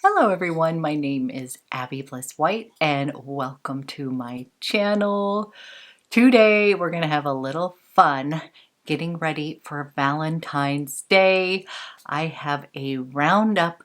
Hello everyone, my name is Abby Bliss White and welcome to my channel. Today we're going to have a little fun getting ready for Valentine's Day. I have a roundup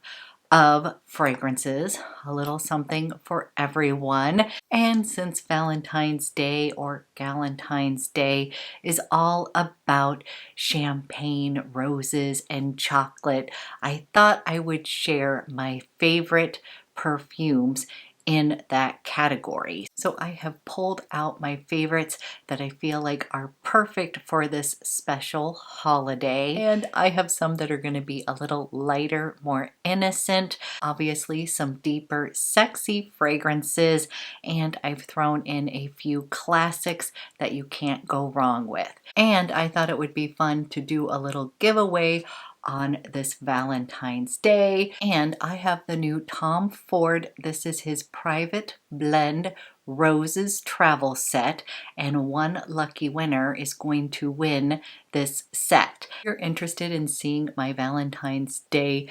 of fragrances, a little something for everyone. And since Valentine's Day or Galentine's Day is all about champagne, roses, and chocolate, I thought I would share my favorite perfumes in that category. So I have pulled out my favorites that I feel like are perfect for this special holiday. And I have some that are going to be a little lighter, more innocent, obviously some deeper, sexy fragrances, and I've thrown in a few classics that you can't go wrong with. And I thought it would be fun to do a little giveaway on this Valentine's Day. And I have the new Tom Ford. This is his private blend roses travel set, and one lucky winner is going to win this set. If you're interested in seeing my Valentine's Day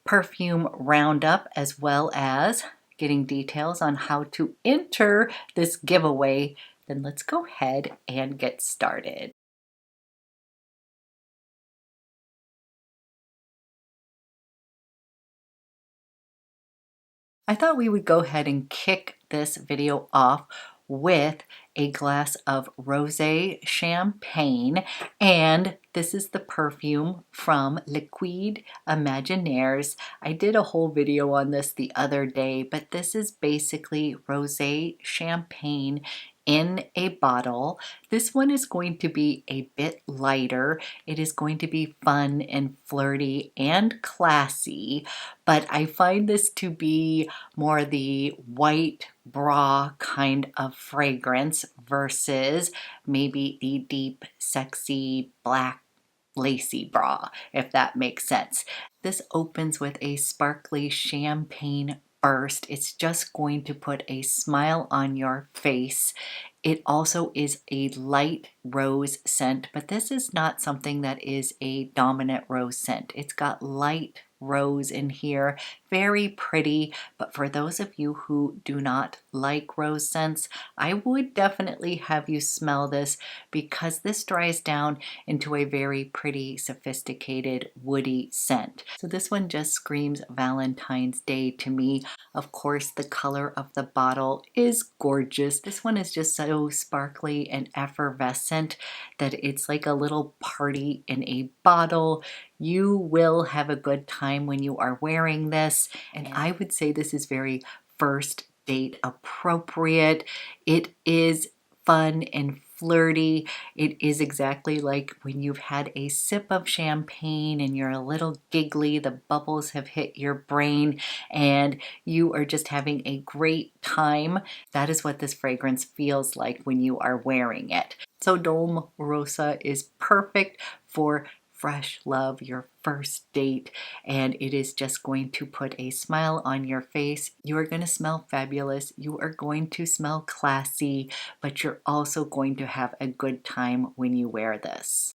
perfume roundup as well as getting details on how to enter this giveaway, then let's go ahead and get started. I thought we would go ahead and kick this video off with a glass of rosé champagne, and this is the perfume from Liquid Imaginaires. I did a whole video on this the other day, but this is basically rosé champagne in a bottle. This one is going to be a bit lighter. It is going to be fun and flirty and classy, but I find this to be more the white bra kind of fragrance versus maybe the deep, sexy black lacy bra, if that makes sense. This opens with a sparkly champagne burst. It's just going to put a smile on your face. It also is a light rose scent, but this is not something that is a dominant rose scent. It's got light rose in here, very pretty, but for those of you who do not like rose scents, I would definitely have you smell this because this dries down into a very pretty, sophisticated, woody scent. So this one just screams Valentine's Day to me. Of course, the color of the bottle is gorgeous. This one is just so sparkly and effervescent that it's like a little party in a bottle. You will have a good time when you are wearing this, and I would say this is very first date appropriate. It is fun and flirty. It is exactly like when you've had a sip of champagne and you're a little giggly, the bubbles have hit your brain, and you are just having a great time. That is what this fragrance feels like when you are wearing it. So Dome Rosa is perfect for fresh love, your first date, and it is just going to put a smile on your face. You are going to smell fabulous. You are going to smell classy, but you're also going to have a good time when you wear this.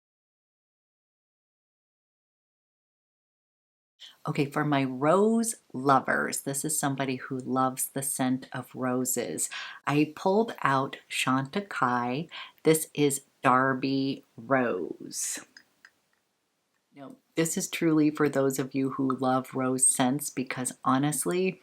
Okay, for my rose lovers, this is somebody who loves the scent of roses. I pulled out Chantecaille. This is Darby Rose. Now, this is truly for those of you who love rose scents because honestly,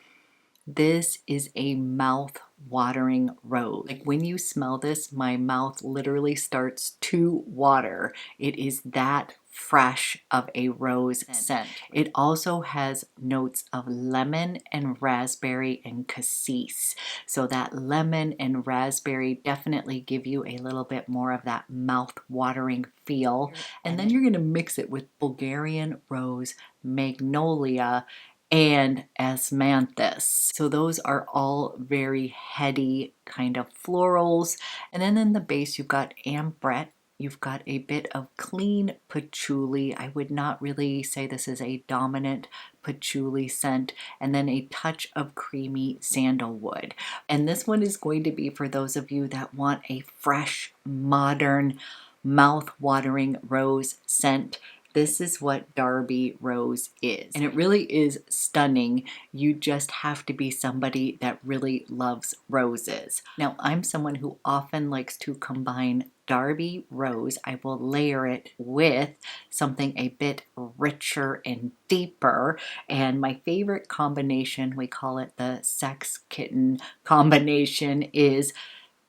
this is a mouth-watering rose. Like when you smell this, my mouth literally starts to water. It is that fresh of a rose scent. It also has notes of lemon and raspberry and cassis. So that lemon and raspberry definitely give you a little bit more of that mouth-watering feel. And then you're going to mix it with Bulgarian rose, magnolia, and Asmanthus. So those are all very heady kind of florals. And then in the base you've got ambrette. You've got a bit of clean patchouli. I would not really say this is a dominant patchouli scent. And then a touch of creamy sandalwood. And this one is going to be for those of you that want a fresh, modern, mouth-watering rose scent. this is what Darby Rose is. And it really is stunning. You just have to be somebody that really loves roses. Now, I'm someone who often likes to combine Darby Rose. I will layer it with something a bit richer and deeper. And my favorite combination, we call it the sex kitten combination, is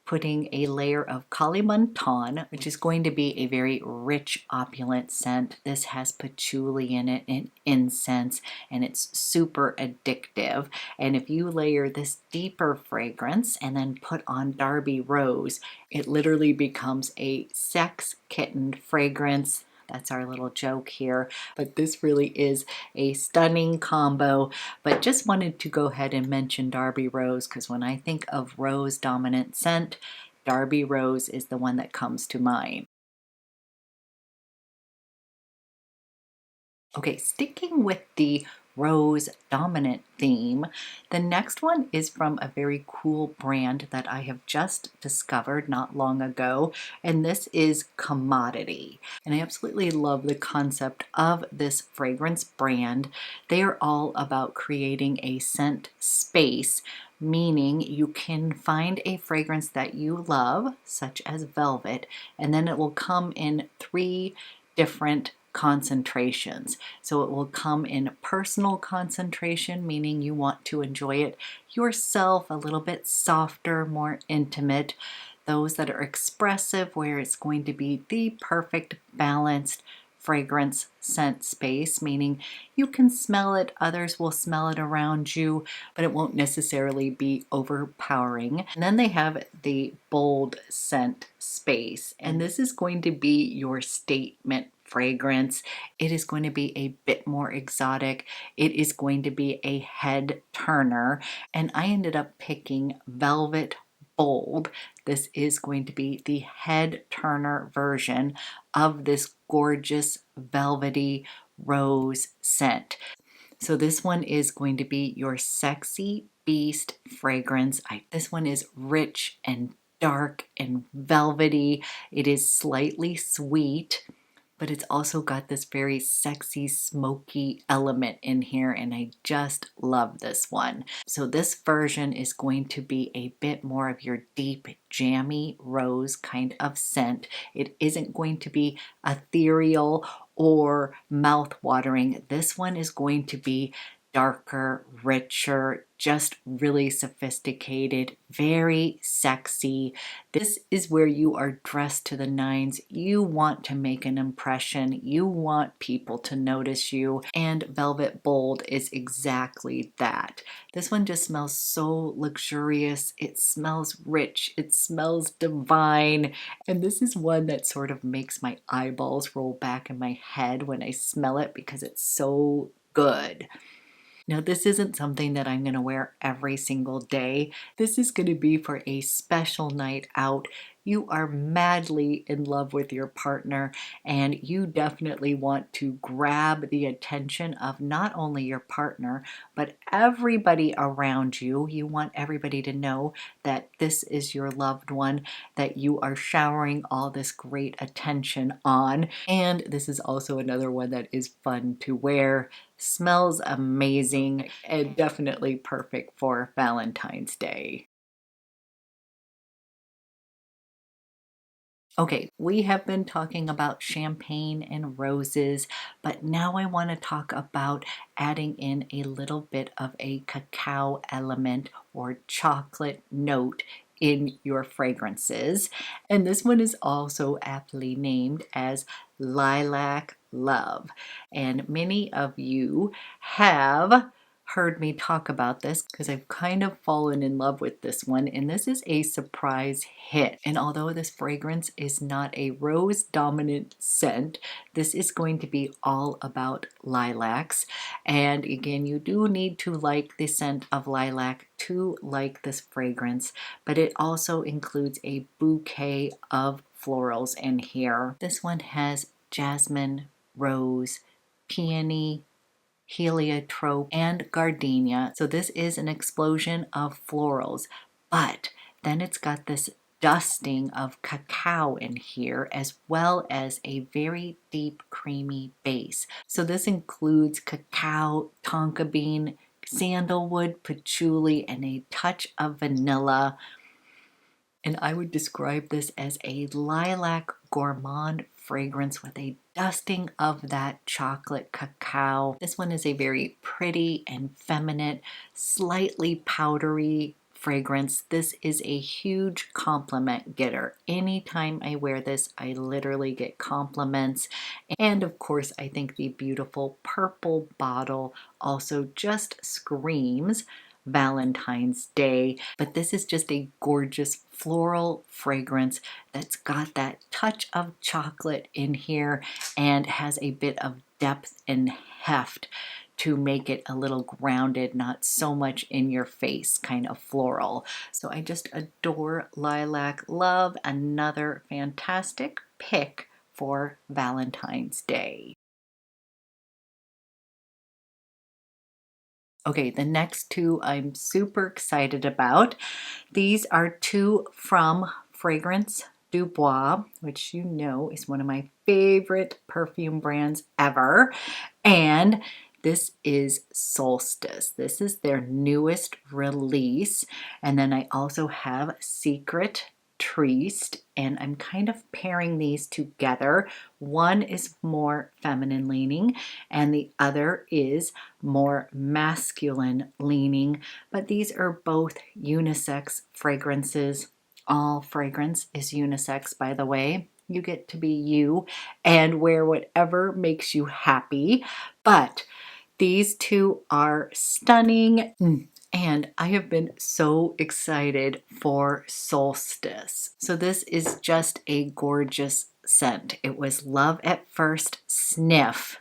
putting a layer of Kalimantan, which is going to be a very rich, opulent scent. This has patchouli in it and incense, and it's super addictive. And if you layer this deeper fragrance and then put on Darby Rose, it literally becomes a sex kitten fragrance. That's our little joke here, but this really is a stunning combo. But just wanted to go ahead and mention Darby Rose because when I think of rose dominant scent, Darby Rose is the one that comes to mind. Okay, sticking with the rose dominant theme, the next one is from a very cool brand that I have just discovered not long ago, and this is Commodity. And I absolutely love the concept of this fragrance brand. They are all about creating a scent space, meaning you can find a fragrance that you love, such as velvet, and then it will come in 3 different concentrations. So it will come in personal concentration, meaning you want to enjoy it yourself, a little bit softer, more intimate. Those that are expressive, where it's going to be the perfect balanced fragrance scent space, meaning you can smell it, others will smell it around you, but it won't necessarily be overpowering. And then they have the bold scent space, and this is going to be your statement fragrance. It is going to be a bit more exotic. It is going to be a head turner, and I ended up picking Velvet Bold. This is going to be the head turner version of this gorgeous velvety rose scent. So this one is going to be your sexy beast fragrance. This one is rich and dark and velvety. It is slightly sweet, but it's also got this very sexy, smoky element in here, and I just love this one. So this version is going to be a bit more of your deep, jammy rose kind of scent. It isn't going to be ethereal or mouth-watering. This one is going to be darker, richer, just really sophisticated, very sexy. This is where you are dressed to the nines. You want to make an impression. You want people to notice you. And Velvet Bold is exactly that. This one just smells so luxurious. It smells rich. It smells divine. And this is one that sort of makes my eyeballs roll back in my head when I smell it because it's so good. Now, this isn't something that I'm going to wear every single day. This is going to be for a special night out. You are madly in love with your partner, and you definitely want to grab the attention of not only your partner, but everybody around you. You want everybody to know that this is your loved one, that you are showering all this great attention on. And this is also another one that is fun to wear. Smells amazing and definitely perfect for Valentine's Day. Okay, we have been talking about champagne and roses, but now I want to talk about adding in a little bit of a cacao element or chocolate note in your fragrances. And this one is also aptly named as Lilac Love. And many of you have heard me talk about this because I've kind of fallen in love with this one, and this is a surprise hit. And although this fragrance is not a rose dominant scent, this is going to be all about lilacs. And again, you do need to like the scent of lilac to like this fragrance, but it also includes a bouquet of florals in here. This one has jasmine, rose, peony, heliotrope, and gardenia. So this is an explosion of florals, but then it's got this dusting of cacao in here, as well as a very deep creamy base. So this includes cacao, tonka bean, sandalwood, patchouli, and a touch of vanilla. And I would describe this as a lilac gourmand fragrance with a dusting of that chocolate cacao. This one is a very pretty and feminine, slightly powdery fragrance. This is a huge compliment getter. Anytime I wear this, I literally get compliments. And of course, I think the beautiful purple bottle also just screams Valentine's Day. But this is just a gorgeous floral fragrance that's got that touch of chocolate in here and has a bit of depth and heft to make it a little grounded, not so much in your face, kind of floral. So I just adore Lilac Love, another fantastic pick for Valentine's Day. Okay, the next two I'm super excited about. These are two from Fragrance Du Bois, which you know is one of my favorite perfume brands ever. And this is Solstice. This is their newest release. And then I also have Secret Triste, and I'm kind of pairing these together. One is more feminine leaning, and the other is more masculine leaning, but these are both unisex fragrances. All fragrance is unisex, by the way. You get to be you and wear whatever makes you happy, but these two are stunning. And I have been so excited for Solstice. So this is just a gorgeous scent. It was love at first sniff.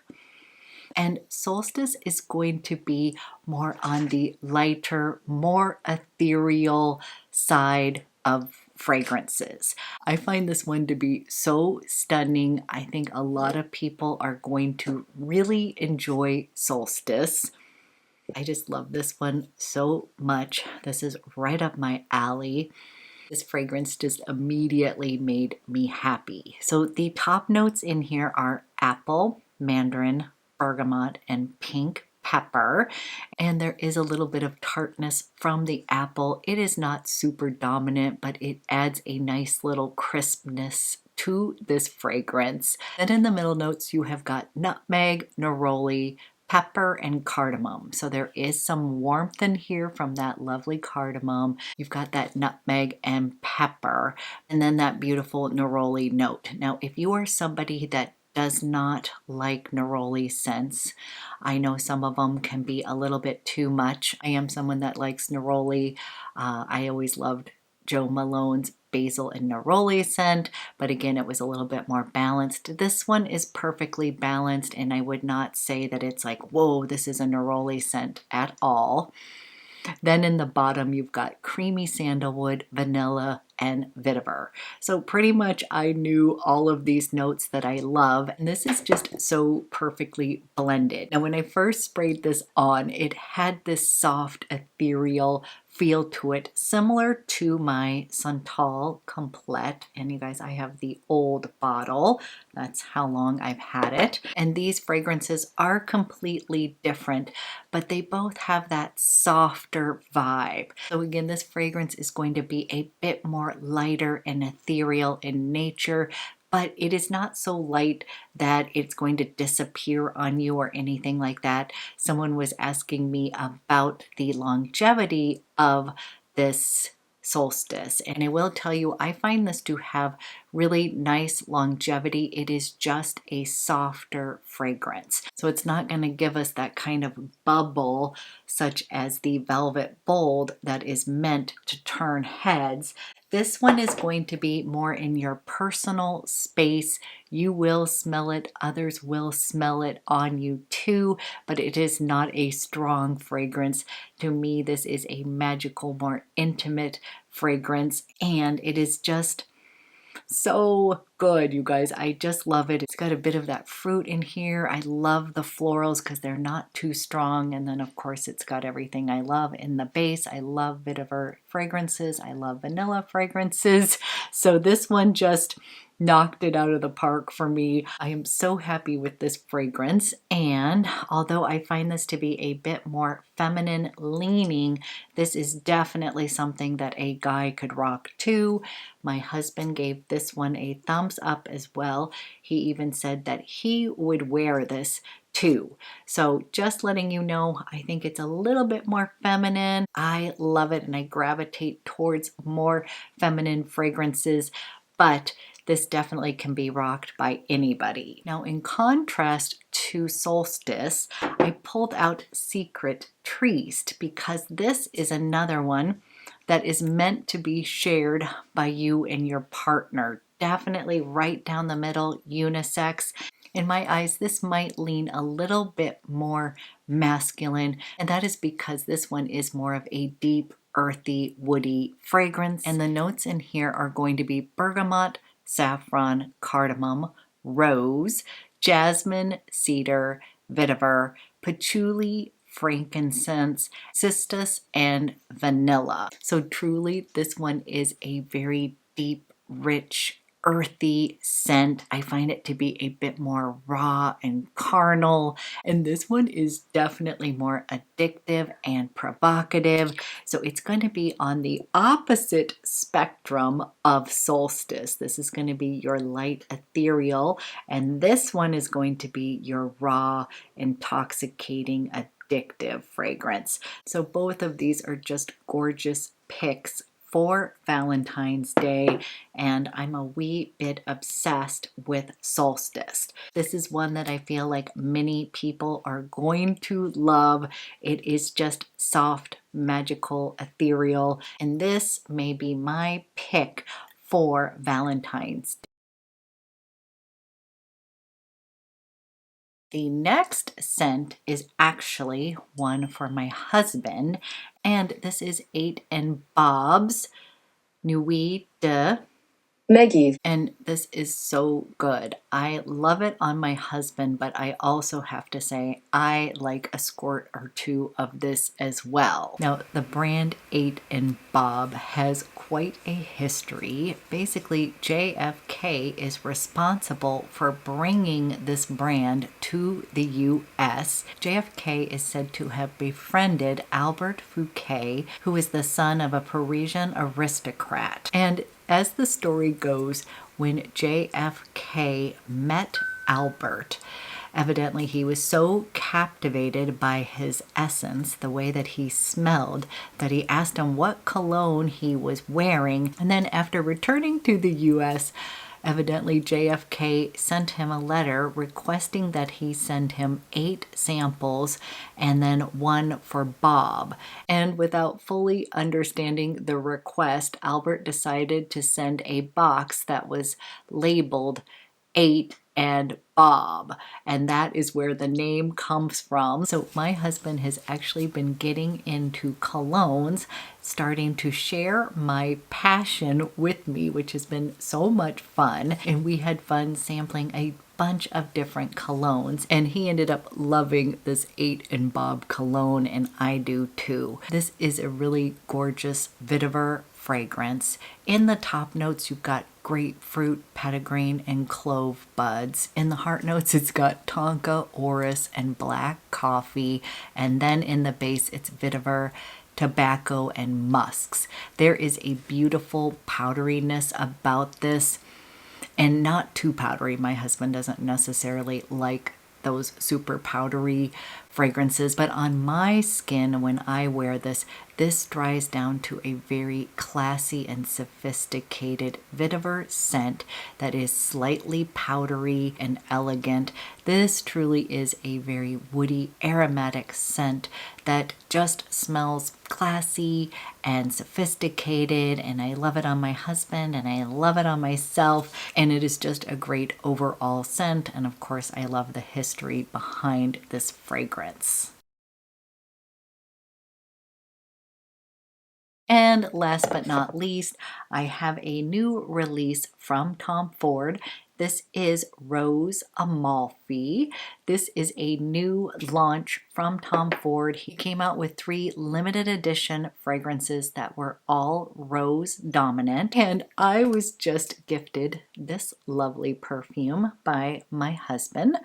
And Solstice is going to be more on the lighter, more ethereal side of fragrances. I find this one to be so stunning. I think a lot of people are going to really enjoy Solstice. I just love this one so much. This is right up my alley. This fragrance just immediately made me happy. So the top notes in here are apple, mandarin, bergamot, and pink pepper. And there is a little bit of tartness from the apple. It is not super dominant, but it adds a nice little crispness to this fragrance. And in the middle notes, you have got nutmeg, neroli, pepper, and cardamom. So there is some warmth in here from that lovely cardamom. You've got that nutmeg and pepper, and then that beautiful neroli note. Now, if you are somebody that does not like neroli scents, I know some of them can be a little bit too much. I am someone that likes neroli. I always loved Joe Malone's basil and neroli scent, but again, it was a little bit more balanced. This one is perfectly balanced, and I would not say that it's like, whoa, this is a neroli scent at all. Then in the bottom, you've got creamy sandalwood, vanilla, and vetiver. So pretty much I knew all of these notes that I love, and this is just so perfectly blended. Now when I first sprayed this on, it had this soft, ethereal feel to it, similar to my Santal Complete. And you guys, I have the old bottle. That's how long I've had it. And these fragrances are completely different, but they both have that softer vibe. So again, this fragrance is going to be a bit more lighter and ethereal in nature, but it is not so light that it's going to disappear on you or anything like that. Someone was asking me about the longevity of this Solstice, and I will tell you, I find this to have really nice longevity. It is just a softer fragrance, so it's not going to give us that kind of bubble such as the Velvet Bold that is meant to turn heads. This one is going to be more in your personal space. You will smell it, others will smell it on you too, but it is not a strong fragrance. To me, this is a magical, more intimate fragrance, and it is just So good, you guys. I just love it. It's got a bit of that fruit in here. I love the florals because they're not too strong. And then, of course, it's got everything I love in the base. I love vetiver fragrances. I love vanilla fragrances. So this one just knocked it out of the park for me. I am so happy with this fragrance. And although I find this to be a bit more feminine leaning, this is definitely something that a guy could rock too. My husband gave this one a thumbs up as well. He even said that he would wear this too. So just letting you know, I think it's a little bit more feminine. I love it and I gravitate towards more feminine fragrances, but this definitely can be rocked by anybody. Now, in contrast to Solstice, I pulled out Secret Triste because this is another one that is meant to be shared by you and your partner. Definitely right down the middle, unisex. In my eyes, this might lean a little bit more masculine, and that is because this one is more of a deep, earthy, woody fragrance. And the notes in here are going to be bergamot, saffron, cardamom, rose, jasmine, cedar, vetiver, patchouli, frankincense, cistus, and vanilla. So truly, this one is a very deep, rich, earthy scent. I find it to be a bit more raw and carnal, and this one is definitely more addictive and provocative. So it's going to be on the opposite spectrum of Solstice. This is going to be your light ethereal, and this one is going to be your raw, intoxicating, addictive fragrance. So both of these are just gorgeous picks for Valentine's Day, and I'm a wee bit obsessed with Solstice. This is one that I feel like many people are going to love. It is just soft, magical, ethereal, and this may be my pick for Valentine's Day. The next scent is actually one for my husband, and this is 8 and Bob's Nuit de Maggie. And this is so good. I love it on my husband, but I also have to say I like a squirt or two of this as well. Now, the brand 8 and Bob has quite a history. Basically, JFK is responsible for bringing this brand to the US. JFK is said to have befriended Albert Fouquet, who is the son of a Parisian aristocrat. And as the story goes, when JFK met Albert, evidently he was so captivated by his essence, the way that he smelled, that he asked him what cologne he was wearing. And then after returning to the US, evidently JFK sent him a letter requesting that he send him 8 samples and then 1 for Bob. And without fully understanding the request, Albert decided to send a box that was labeled 8 and Bob, and that is where the name comes from. So my husband has actually been getting into colognes, starting to share my passion with me, which has been so much fun. And we had fun sampling a bunch of different colognes, and he ended up loving this 8 and Bob cologne, and I do too. This is a really gorgeous vetiver fragrance. In the top notes, you've got grapefruit, petitgrain, and clove buds. In the heart notes, it's got tonka, orris, and black coffee. And then in the base, it's vetiver, tobacco, and musks. There is a beautiful powderiness about this, and not too powdery. My husband doesn't necessarily like those super powdery fragrances, but on my skin, when I wear this, this dries down to a very classy and sophisticated vetiver scent that is slightly powdery and elegant. This truly is a very woody, aromatic scent that just smells classy and sophisticated, and I love it on my husband and I love it on myself, and it is just a great overall scent. And of course, I love the history behind this fragrance. And last but not least, I have a new release from Tom Ford. This is Rose Amalfi. This is a new launch from Tom Ford. He came out with 3 limited edition fragrances that were all rose dominant. And I was just gifted this lovely perfume by my husband.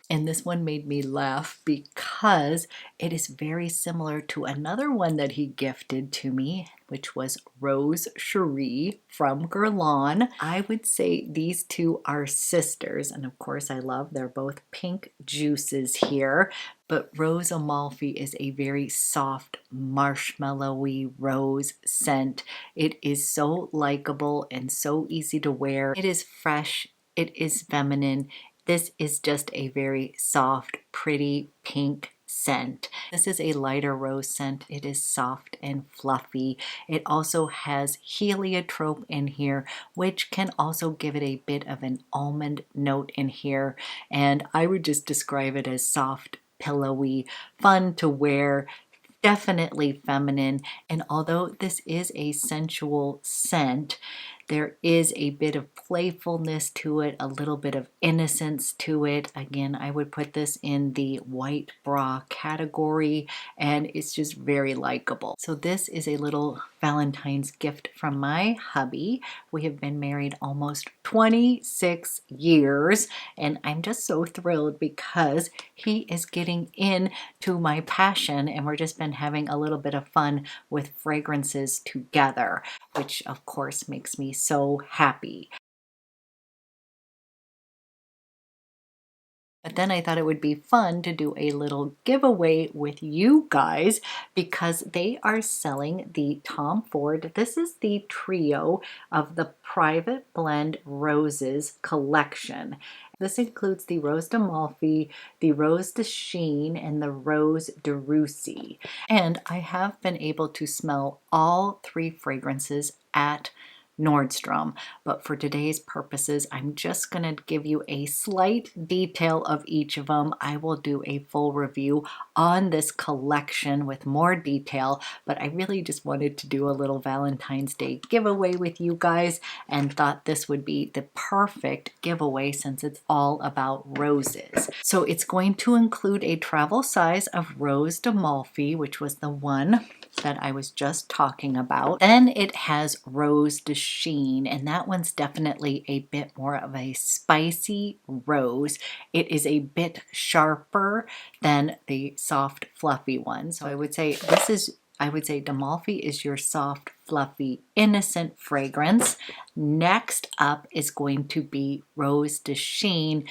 And this one made me laugh because it is very similar to another one that he gifted to me, which was Rose Cherie from Guerlain. I would say these two are sisters, and of course I love they're both pink juices here. But Rose Amalfi is a very soft, marshmallowy rose scent. It is so likable and so easy to wear. It is fresh, it is feminine. This is just a very soft, pretty pink scent. This is a lighter rose scent. It is soft and fluffy. It also has heliotrope in here, which can also give it a bit of an almond note in here. And I would just describe it as soft, pillowy, fun to wear, definitely feminine. And although this is a sensual scent, there is a bit of playfulness to it, a little bit of innocence to it. Again, I would put this in the white bra category, and it's just very likable. So this is a little Valentine's gift from my hubby. We have been married almost 26 years, and I'm just so thrilled because he is getting into my passion, and we're just been having a little bit of fun with fragrances together, which of course makes me so happy. But then I thought it would be fun to do a little giveaway with you guys because they are selling the Tom Ford. This is the trio of the Private Blend Roses collection. This includes the Rose d'Amalfi, the Rose de Chine, and the Rose de Russie. And I have been able to smell all 3 fragrances at Nordstrom, but for today's purposes, I'm just going to give you a slight detail of each of them. I will do a full review on this collection with more detail, but I really just wanted to do a little Valentine's Day giveaway with you guys and thought this would be the perfect giveaway since it's all about roses. So it's going to include a travel size of Rose d'Amalfi, which was the one that I was just talking about. Then it has Rose de Chine, and that one's definitely a bit more of a spicy rose. It is a bit sharper than the soft, fluffy one. So I would say d'Amalfi is your soft, fluffy, innocent fragrance. Next up is going to be Rose de Chine.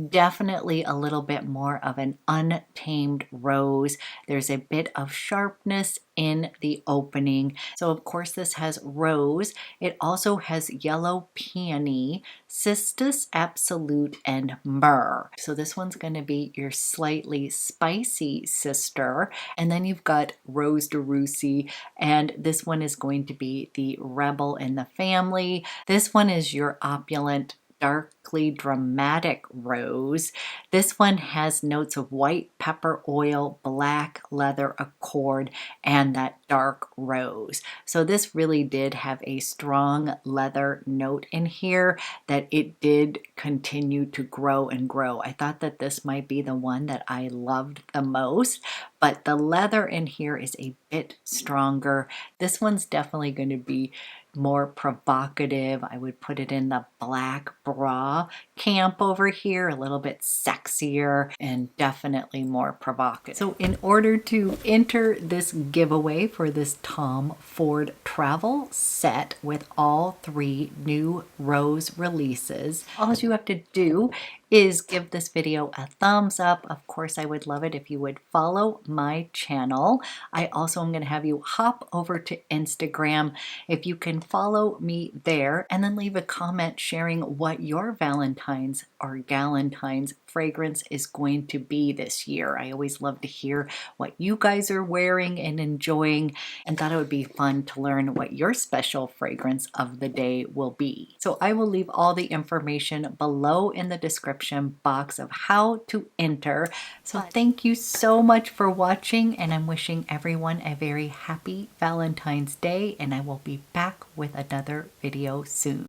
Definitely a little bit more of an untamed rose. There's a bit of sharpness in the opening. So of course this has rose. It also has yellow peony, cistus absolute, and myrrh. So this one's going to be your slightly spicy sister. And then you've got Rose de Russie, and this one is going to be the rebel in the family. This one is your opulent, darkly dramatic rose. This one has notes of white pepper oil, black leather accord, and that dark rose. So this really did have a strong leather note in here that it did continue to grow and grow. I thought that this might be the one that I loved the most, but the leather in here is a bit stronger. This one's definitely going to be more provocative. I would put it in the black bra camp over here, a little bit sexier and definitely more provocative. So in order to enter this giveaway for this Tom Ford travel set with all 3 new rose releases, all you have to do is give this video a thumbs up. Of course, I would love it if you would follow my channel. I also am going to have you hop over to Instagram. If you can follow me there and then leave a comment sharing what your Valentine's or Galentine's fragrance is going to be this year. I always love to hear what you guys are wearing and enjoying, and thought it would be fun to learn what your special fragrance of the day will be. So I will leave all the information below in the description box of how to enter. So thank you so much for watching, and I'm wishing everyone a very happy Valentine's Day, and I will be back with another video soon.